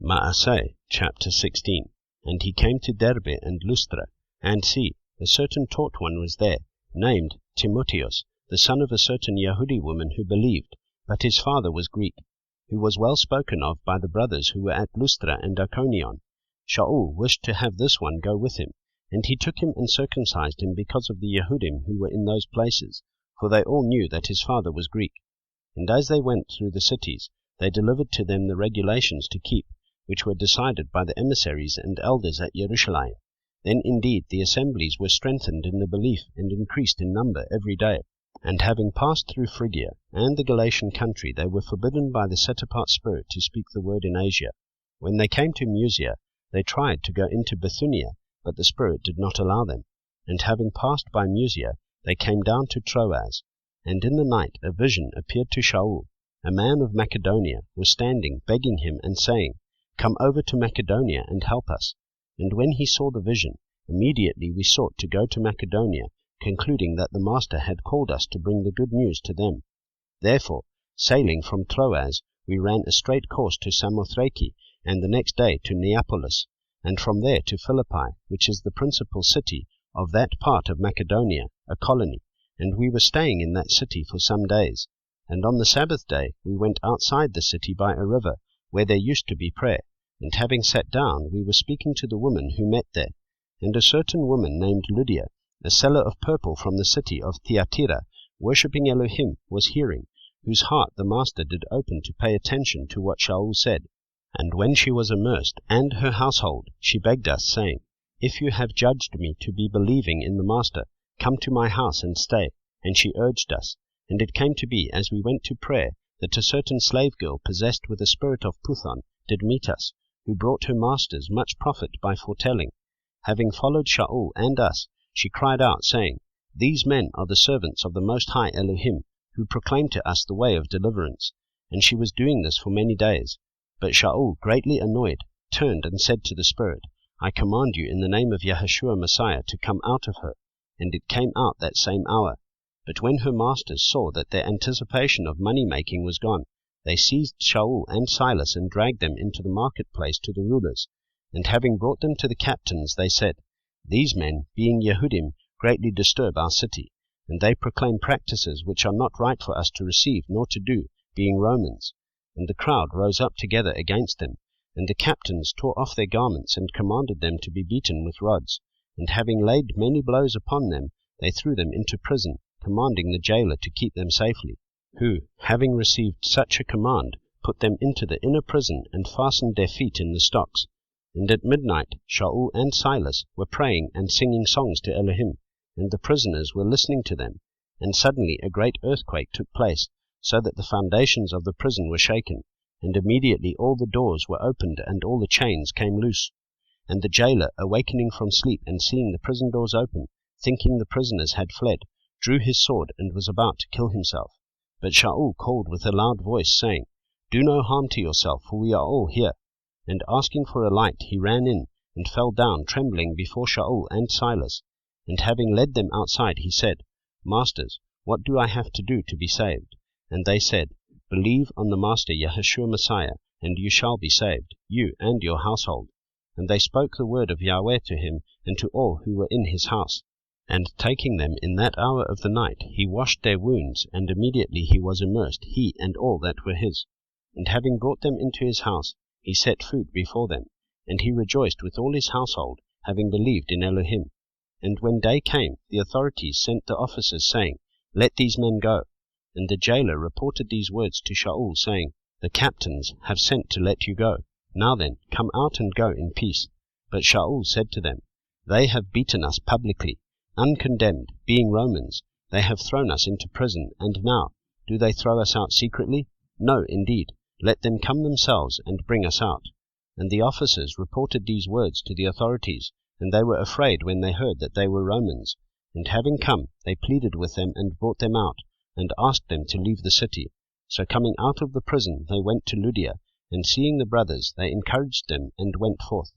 Asei, chapter 16. And he came to Derbe and Lystra, and see, a certain taught one was there, named Timotheus, the son of a certain Yahudi woman who believed, but his father was Greek, who was well spoken of by the brothers who were at Lystra and Iconium. Shaul wished to have this one go with him, and he took him and circumcised him because of the Yahudim who were in those places, for they all knew that his father was Greek. And as they went through the cities, they delivered to them the regulations to keep, which were decided by the emissaries and elders at Jerusalem. Then indeed the assemblies were strengthened in the belief and increased in number every day. And having passed through Phrygia and the Galatian country, they were forbidden by the set-apart Spirit to speak the word in Asia. When they came to Mysia, they tried to go into Bithynia, but the Spirit did not allow them. And having passed by Mysia, they came down to Troas. And in the night a vision appeared to Shaul. A man of Macedonia was standing, begging him and saying, "Come over to Macedonia and help us." And when he saw the vision, immediately we sought to go to Macedonia, concluding that the Master had called us to bring the good news to them. Therefore, sailing from Troas, we ran a straight course to Samothrake, and the next day to Neapolis, and from there to Philippi, which is the principal city of that part of Macedonia, a colony, and we were staying in that city for some days. And on the Sabbath day we went outside the city by a river, where there used to be prayer, and having sat down we were speaking to the women who met there. And a certain woman named Lydia, a seller of purple from the city of Thyatira, worshipping Elohim, was hearing, whose heart the Master did open to pay attention to what Shaul said. And when she was immersed, and her household, she begged us, saying, "If you have judged me to be believing in the Master, come to my house and stay." And she urged us. And it came to be, as we went to prayer, that a certain slave girl possessed with a spirit of Puthon did meet us, who brought her masters much profit by foretelling. Having followed Shaul and us, she cried out, saying, "These men are the servants of the Most High Elohim, who proclaim to us the way of deliverance." And she was doing this for many days. But Shaul, greatly annoyed, turned and said to the spirit, "I command you in the name of Yahushua Messiah to come out of her." And it came out that same hour. But when her masters saw that their anticipation of money-making was gone, they seized Shaul and Silas and dragged them into the marketplace to the rulers. And having brought them to the captains, they said, "These men, being Yehudim, greatly disturb our city, and they proclaim practices which are not right for us to receive nor to do, being Romans." And the crowd rose up together against them, and the captains tore off their garments and commanded them to be beaten with rods. And having laid many blows upon them, they threw them into prison, commanding the jailer to keep them safely, who, having received such a command, put them into the inner prison and fastened their feet in the stocks. And at midnight Shaul and Silas were praying and singing songs to Elohim, and the prisoners were listening to them. And suddenly a great earthquake took place, so that the foundations of the prison were shaken, and immediately all the doors were opened and all the chains came loose. And the jailer, awakening from sleep and seeing the prison doors open, thinking the prisoners had fled, drew his sword and was about to kill himself. But Shaul called with a loud voice, saying, "Do no harm to yourself, for we are all here." And asking for a light, he ran in, and fell down trembling before Shaul and Silas. And having led them outside, he said, "Masters, what do I have to do to be saved?" And they said, "Believe on the Master Yahushua Messiah, and you shall be saved, you and your household." And they spoke the word of Yahweh to him, and to all who were in his house. And taking them in that hour of the night, he washed their wounds, and immediately he was immersed, he and all that were his. And having brought them into his house, he set food before them, and he rejoiced with all his household, having believed in Elohim. And when day came, the authorities sent the officers, saying, "Let these men go." And the jailer reported these words to Shaul, saying, "The captains have sent to let you go. Now then, come out and go in peace." But Shaul said to them, "They have beaten us publicly, uncondemned, being Romans. They have thrown us into prison, and now, do they throw us out secretly? No, indeed. Let them come themselves and bring us out." And the officers reported these words to the authorities, and they were afraid when they heard that they were Romans. And having come, they pleaded with them and brought them out, and asked them to leave the city. So coming out of the prison, they went to Lydia, and seeing the brothers, they encouraged them and went forth.